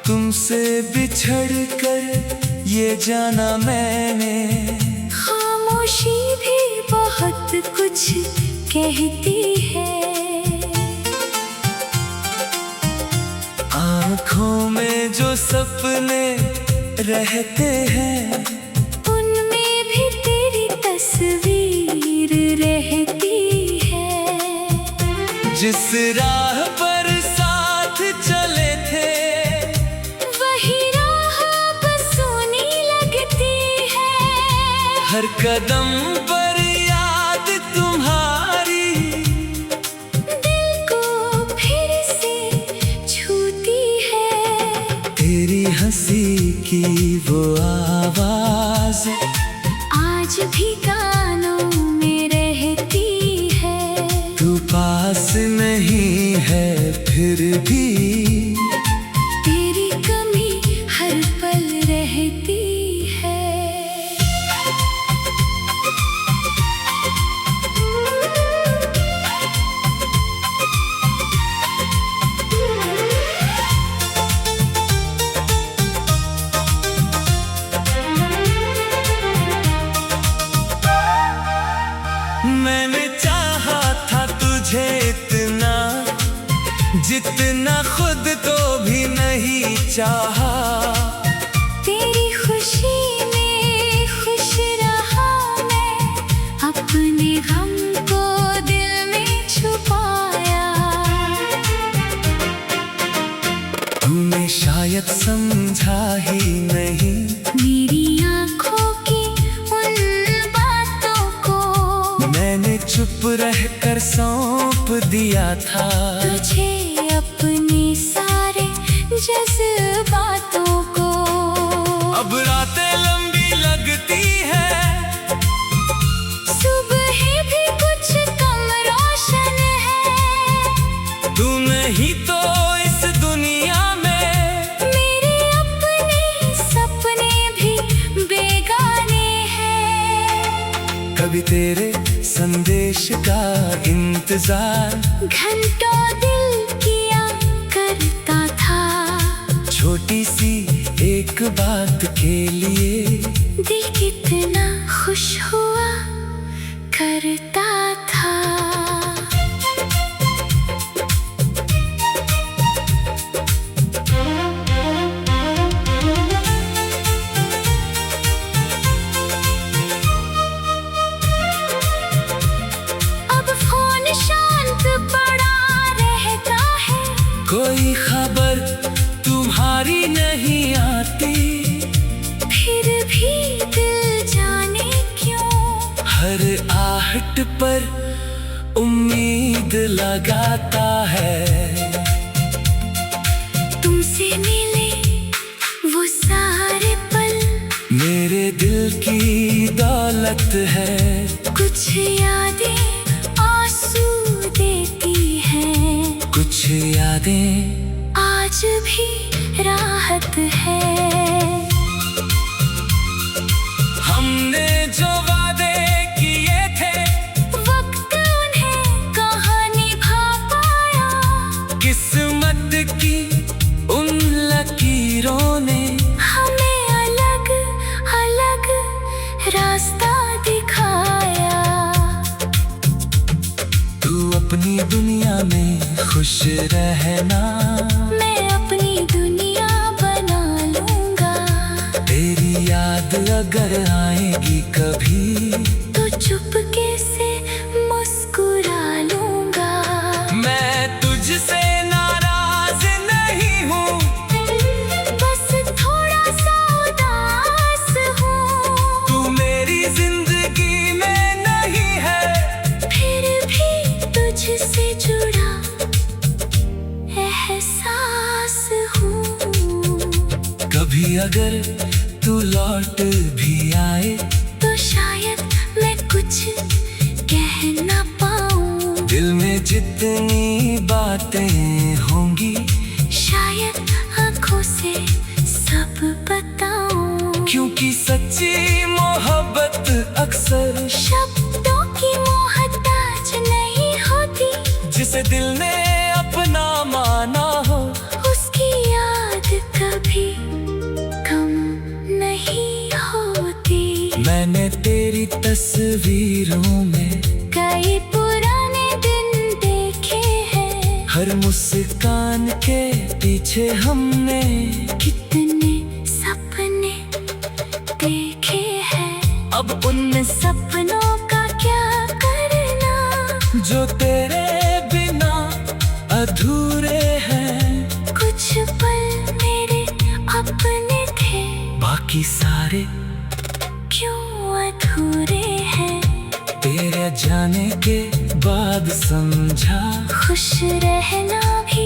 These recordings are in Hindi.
तुमसे बिछड़ कर ये जाना मैंने, खामोशी भी बहुत कुछ कहती है। आँखों में जो सपने रहते हैं, उनमें भी तेरी तस्वीर रहती है। जिस राह पर साथ चले थे, वही राह अब सूनी लगती है। हर कदम पर याद तुम्हारी, दिल को फिर से छूती है। तेरी हंसी की वो आवाज आज भी कानों में रहती है। तू पास नहीं है फिर भी, तेरी कमी हर पल रहती है। मैंने चाहा था तुझे इतना, जितना खुद को भी नहीं चाहा। तेरी खुशी में खुश रहा मैं, अपने गम को दिल में छुपाया। तूने शायद समझा ही नहीं मेरी आँखों की उन बातों को, मैंने चुप रहकर सौंप दिया था। तुझे अपने सारे जज्बातों को। अब रातें लंबी लगती है, सुबह भी कुछ कम रोशन है। तू नहीं तो इस दुनिया में, मेरे अपने सपने भी बेगाने हैं। कभी तेरे संदेश का इंतजार घंटों दिल किया करता था। छोटी सी एक बात के लिए, दिल कितना खुश हुआ करता था। अब फोन शांत पड़ा रहता है, कोई खबर तुम्हारी नहीं आती। फिर भी दिल जाने क्यों हर आहट पर उम्मीद लगाता है। तुमसे मिले वो सारे पल, मेरे दिल की दौलत है। कुछ यादें आंसू देती हैं। कुछ यादें आज भी राहत है। हमने जो वादे किए थे, वक्त उन्हें कहाँ निभा पाया। किस्मत की उन लकीरों ने हमें अलग अलग रास्ता दिखाया। तू अपनी दुनिया में खुश रहना, मैं अपनी दुनिया बना लूंगा। तेरी याद अगर आएगी कभी, तो चुपके से मुस्कुरा लूंगा। मैं तुझसे नाराज नहीं हूँ, बस थोड़ा सा उदास हूँ। तू मेरी जिंदगी में नहीं है, फिर भी तुझसे जुड़ा एहसास हूँ। कभी अगर तू लौट भी आए, तो शायद मैं कुछ कह ना पाऊँ। दिल में जितनी बातें होंगी, शायद आँखों से सब बताऊँ। क्योंकि सच्ची मोहब्बत अक्सर शब्दों की मोहताज नहीं होती। जिसे दिल ने अपना माना हो, उसकी याद कभी तस्वीरों में कई पुराने दिन देखे हैं। हर मुस्कान के पीछे हमने कितने सपने देखे हैं। अब उन सपनों का क्या करना जो तेरे बिना अधूरे हैं। कुछ पल मेरे अपने थे, बाकी सारे क्यों अधूरे हैं। तेरे जाने के बाद समझा खुश रहना भी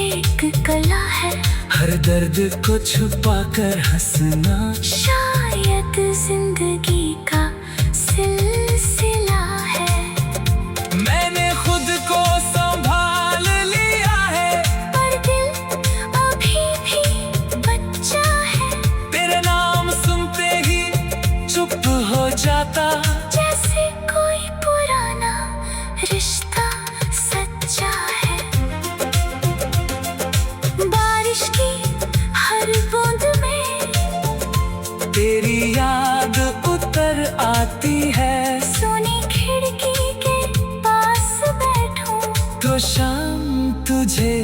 एक कला है। हर दर्द को छुपा कर हंसना शायद जिंदगी का सिलसिला है। मैंने खुद को संभाल लिया है, पर दिल अभी भी बच्चा है। तेरे नाम सुनते ही चुप हो जाता, जैसे कोई पुराना रिश्ता सच्चा है। बारिश की हर बूंद में तेरी याद उतर आती है। सोनी खिड़की के पास बैठूं तो शाम तुझे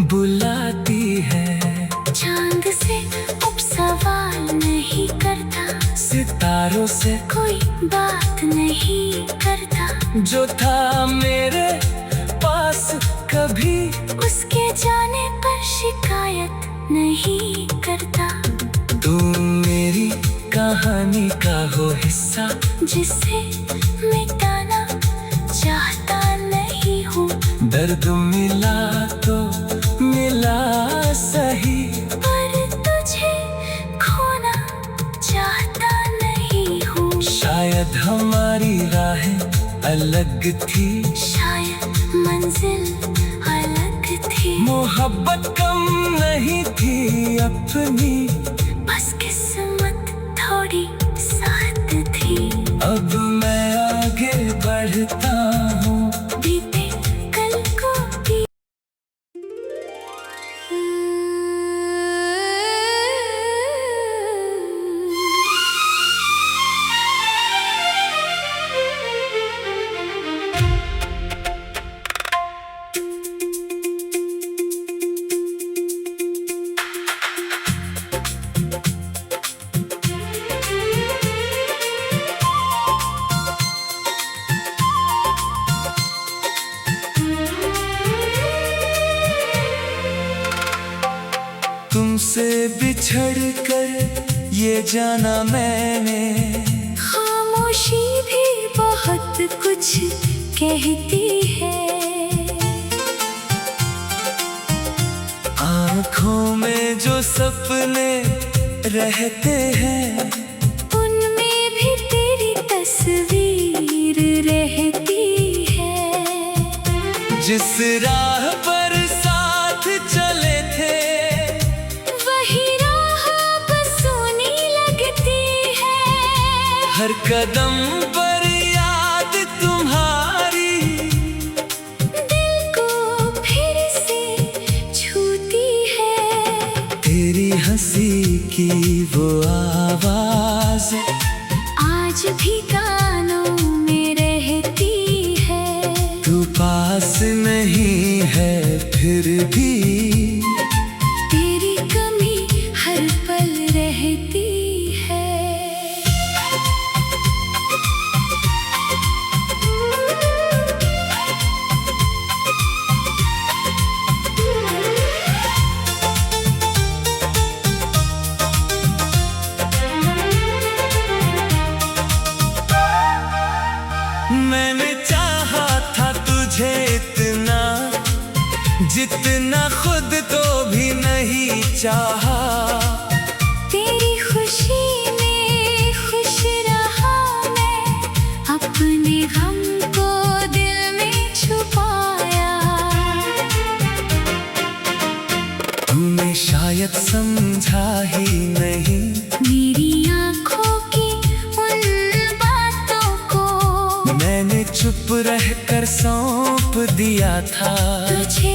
बुलाती है। चांद से अब सवाल नहीं करता, सितारों से कोई बात नहीं करता। जो था मेरे पास कभी उसके जाने पर शिकायत नहीं करता। तू मेरी कहानी का हो हिस्सा, जिसे मिटाना चाहता नहीं हूँ। दर्द मिला तो मिला सही, पर तुझे खोना चाहता नहीं हूँ। शायद हमारी राहें अलग थी, शायद मंजिल अलग थी। मोहब्बत कम नहीं थी अपनी, बस किस्मत थोड़ी साथ थी। अब मैं आगे बढ़ता हूँ। बीते कल को भी तुमसे बिछड़ कर ये जाना मैंने, खामोशी भी बहुत कुछ कहती है। आँखों में जो सपने रहते हैं, उनमें भी तेरी तस्वीर रहती है। जिस राह पर साथ चले थे, वही राह अब सोनी लगती है। हर कदम पर याद तुम्हारी, दिल को फिर से छूती है। तेरी हंसी की वो आवाज आज भी कानों में रहती है। तू पास नहीं है फिर भी, तेरी कमी हर पल रहती है। मैंने चाहा था तुझे इतना, जितना खुद को भी नहीं चाहा। तेरी खुशी में खुश रहा मैं, अपने गम को दिल में छुपाया। तूने शायद समझा ही नहीं मेरी आँखों की उन बातों को, मैंने चुप रहकर सौंप दिया था। तुझे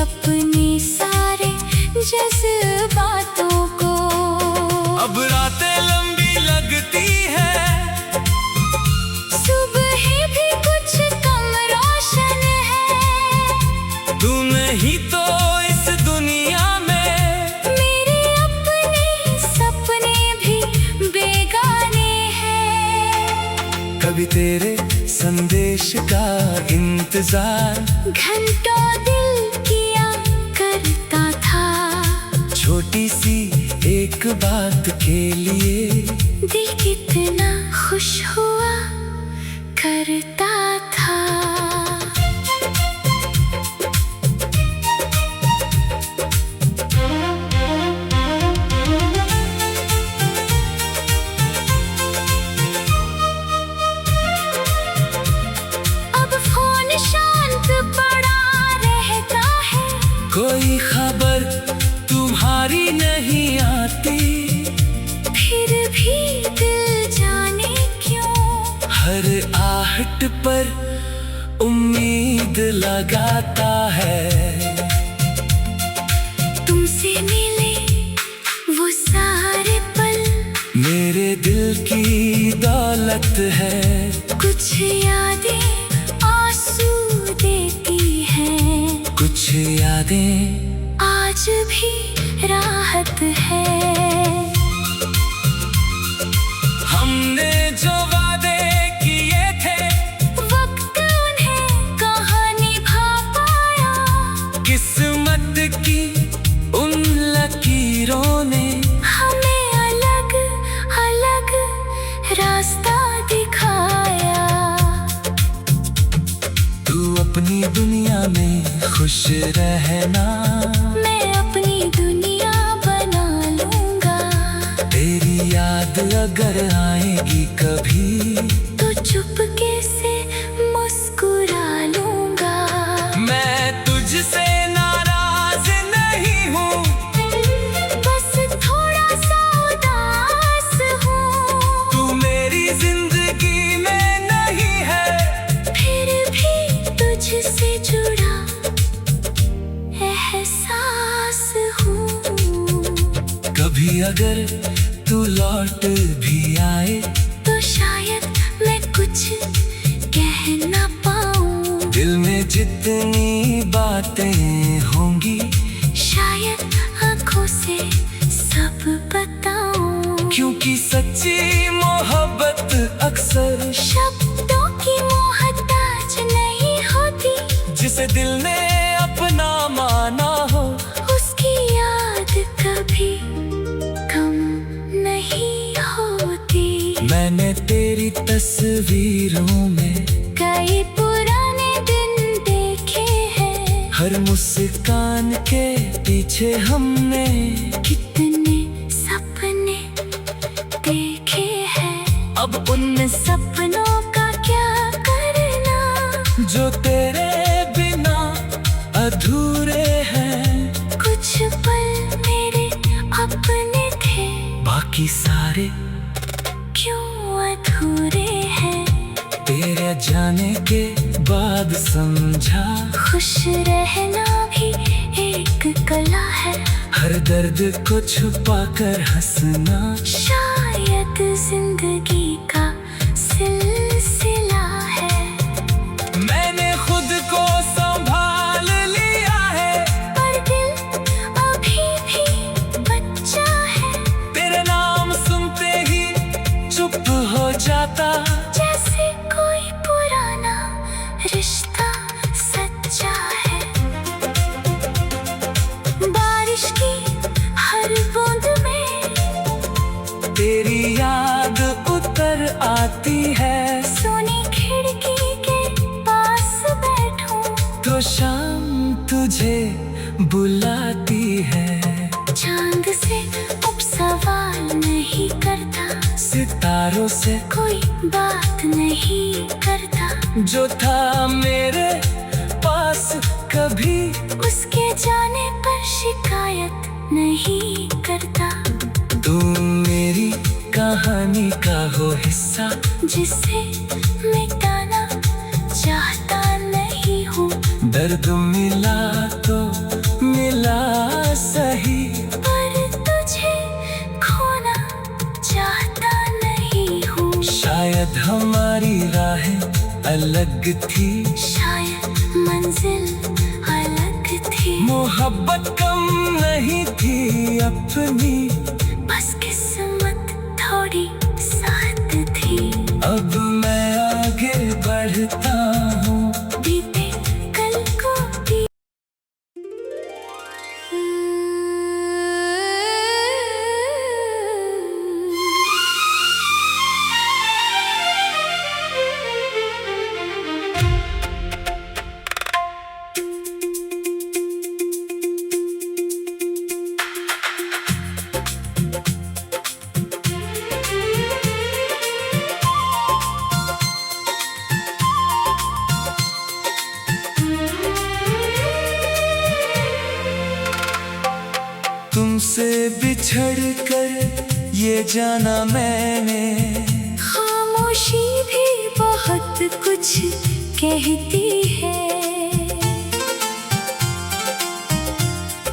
अपने सारे जज्बातों को। अब रातें लंबी लगती है, तेरे संदेश का इंतजार घंटों दिल किया करता था। छोटी सी एक बात के लिए दिल कितना खुश हुआ करता था। अब फोन शांत पड़ा रहता है। कोई खबर तुम्हारी नहीं आती, फिर भी दिल जाने क्यों हर आहट पर उम्मीद लगाता है। तुमसे मिले वो सारे पल मेरे दिल की दौलत है। कुछ यादें आंसू देती हैं, कुछ यादें आज भी राहत है। हमने जो वादे किए थे वक्त उन्हें कहाँ निभा पाया। किस्मत की उन लकीरों ने हमें अलग अलग रास्ता दिखाया। तू अपनी दुनिया में खुश रहना, मैं अपनी दुनिया बना लूंगा। तेरी याद अगर आएगी कभी तो चुपके से मुस्कुरा लूंगा। मैं तुझसे नाराज नहीं हूँ, बस थोड़ा सा उदास हूँ। तू मेरी जिंदगी में नहीं है, फिर भी तुझसे जुड़ा एहसास हूँ। कभी अगर तू लौट भी आए तो शायद मैं कुछ कह ना पाऊँ। दिल में जितनी बातें होंगी शायद आँखों से सब बताऊँ। क्योंकि सच्ची मोहब्बत अक्सर शब्दों की मोहताज नहीं होती। जिसे दिल ने अपना माना हो, उसकी याद कभी कम नहीं होती। मैंने तेरी तस्वीरों में कई पुराने दिन देखे हैं। हर मुस्कान के पीछे हमने कितने सपने देखे हैं। अब उन सपनों का क्या करना, जो तेरे बिना अधूरे हैं। कुछ पल मेरे अपने थे, बाकी सारे क्यों अधूरे हैं। तेरे जाने के बाद समझा, खुश रहना भी एक कला है। हर दर्द को छुपा कर हंसना शायद जिंदगी का सिलसिला है। मैंने खुद को संभाल लिया है, पर दिल अभी भी बच्चा है। तेरे नाम सुनते ही चुप हो जाता, जैसे कोई पुराना रिश्ता सच्चा है। बारिश की हर बूंद में तेरी याद उतर आती है। सोनी खिड़की के पास बैठूं, तो शाम तुझे बुलाती है। चांद से अब सवाल नहीं करता, सितारों से कोई बात नहीं करता। जो था मेरे पास कभी उसके जाने पर शिकायत नहीं करता। तुम मेरी कहानी का हो हिस्सा, जिसे मिटाना चाहता नहीं हूँ। दर्द मिला तो मिला सही, पर तुझे खोना चाहता नहीं हूँ। शायद हमारी राहें अलग थी, शायद मंजिल अलग थी। मोहब्बत कम नहीं थी अपनी, बस किस्मत थोड़ी साथ थी। अब मैं आ तुमसे बिछड़ कर ये जाना मैंने, खामोशी भी बहुत कुछ कहती है।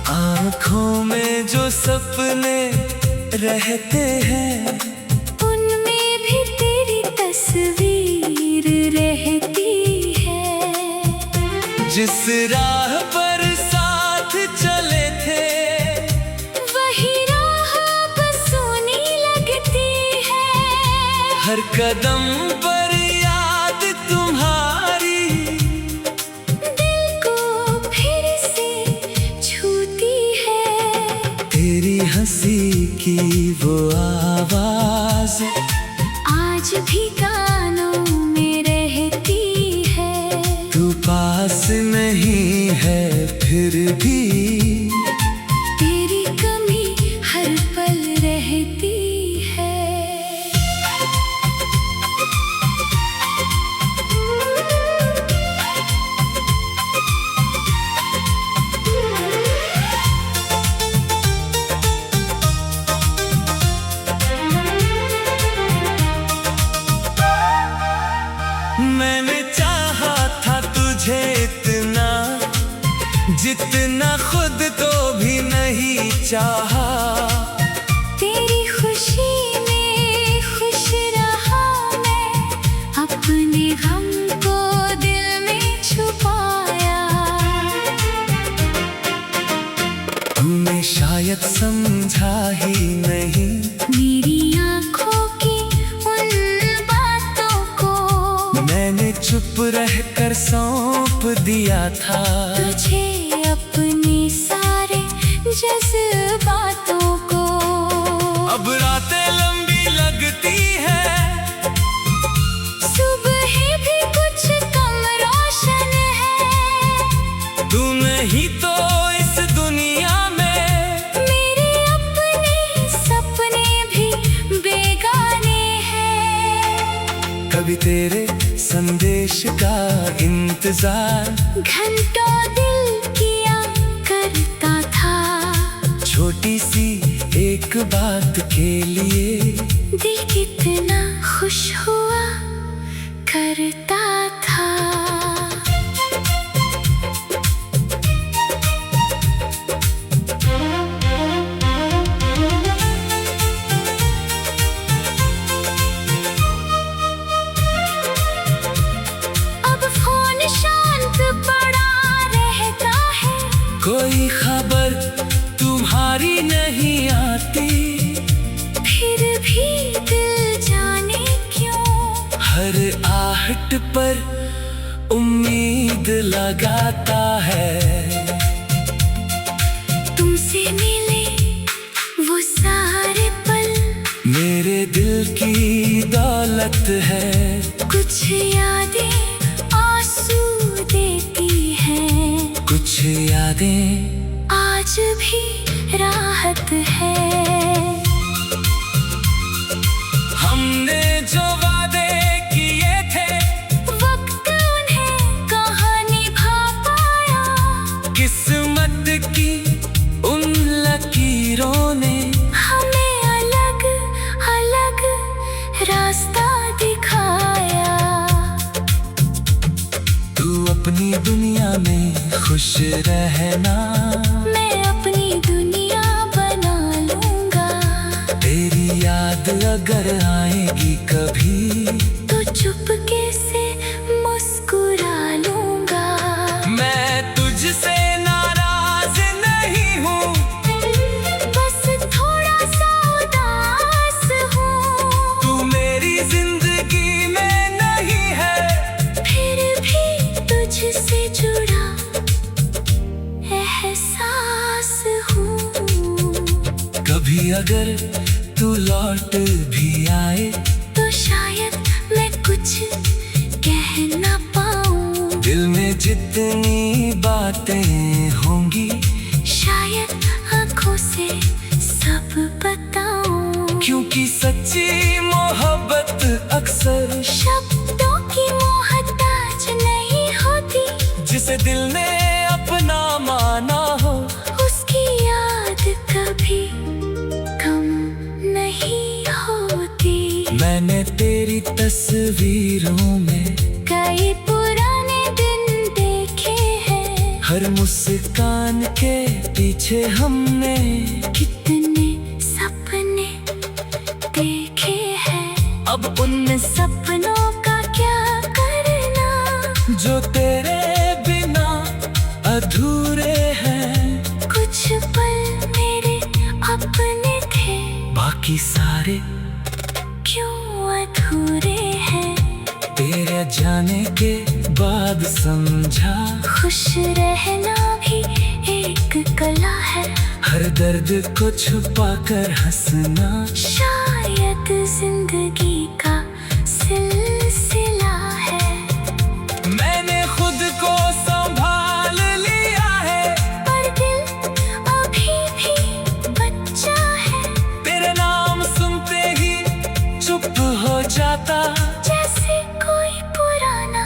आँखों में जो सपने रहते हैं, उनमें भी तेरी तस्वीर रहती है। जिस राह पर साथ चले थे, वही राह अब सूनी लगती है। हर कदम पर याद तुम्हारी, दिल को फिर से छूती है। तेरी हंसी की वो आवाज आज भी कानों में रहती है। तू पास नहीं है फिर भी, तेरी कमी हर पल रहती है। मैंने चाहा था तुझे इतना, जितना खुद को भी नहीं चाहा। तेरी खुशी में खुश रहा मैं, अपने गम को दिल में छुपाया। तूने शायद समझा ही नहीं मेरी आँखों की उन बातों को, मैंने चुप रहकर सौंप दिया था। तुझे अपने सारे जज्बातों को। अब रातें लंबी लगती है, सुबह भी कुछ कम रोशन है। तू नहीं तो इस दुनिया में, मेरे अपने सपने भी बेगाने हैं। कभी तेरे संदेश का इंतजार घंटों दिल किया करता था। छोटी सी एक बात के लिए, दिल कितना खुश हुआ करता था। अब फोन शांत पड़ा रहता है, कोई खबर तुम्हारी नहीं आती। फिर भी दिल जाने क्यों हर आहट पर उम्मीद लगाता है। तुमसे मिले वो सारे पल, मेरे दिल की दौलत है। कुछ यादें आंसू देती हैं। कुछ यादें आज भी राहत है। हमने जो वादे किए थे, वक्त उन्हें कहाँ निभा पाया। किस्मत की उन लकीरों ने हमें अलग अलग रास्ता दिखाया। तू अपनी दुनिया में खुश रहना, मैं अपनी दुनिया बना लूंगा। तेरी याद अगर आएगी कभी, तो चुपके से मुस्कुरा लूंगा। मैं तुझसे नाराज नहीं हूँ, बस थोड़ा सा उदास हूँ। तू मेरी जिंदगी में नहीं है, फिर भी तुझसे जुड़ा एहसास हूँ। कभी अगर तू लौट भी आए, तो शायद मैं कुछ कह ना पाऊँ। दिल में जितनी बातें होंगी, शायद आँखों से सब बताऊँ। क्योंकि सच्ची मोहब्बत अक्सर शब्दों की मोहताज नहीं होती। जिसे दिल ने अपना माना हो, उसकी याद कभी तस्वीरों में कई पुराने दिन देखे हैं। हर मुस्कान के पीछे हमने कितने सपने देखे हैं। अब उन सपनों का क्या करना, जो तेरे बिना अधूरे हैं। कुछ पल मेरे अपने थे, बाकी सारे क्यों अधूरे हैं। तेरे जाने के बाद समझा, खुश रहना भी एक कला है। हर दर्द को छुपा कर हंसना शायद जिंदगी का सिलसिला है। मैंने खुद को संभाल लिया है, पर दिल अभी भी बच्चा है। तेरे नाम सुनते ही चुप हो जाता, जैसे कोई पुराना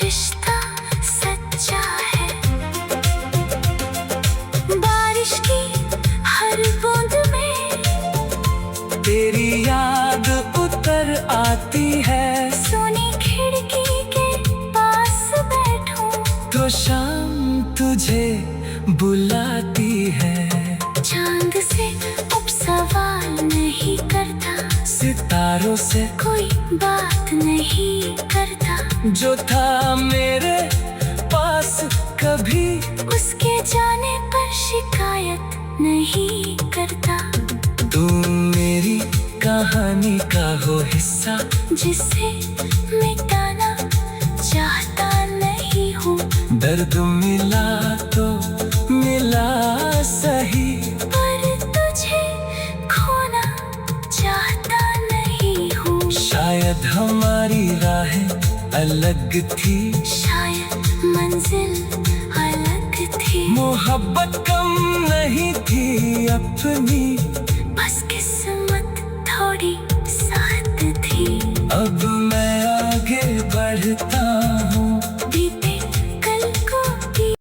रिश्ता सच्चा है। बारिश की हर बूंद में तेरी याद उतर आती है। सोनी खिड़की के पास बैठूं, तो शाम तुझे बुलाती है। चांद से अब सवाल नहीं करता, सितारों से कोई बात नहीं करता। जो था मेरे पास कभी उसके जाने पर शिकायत नहीं करता। तू मेरी कहानी का हो हिस्सा, जिसे मिटाना चाहता नहीं हूँ। दर्द मिला तो मिला सही, पर तुझे खोना चाहता नहीं हूँ। शायद हमारी राहें अलग थी, शायद मंजिल अलग थी। मोहब्बत कम नहीं थी अपनी, बस किस्मत थोड़ी साथ थी। अब मैं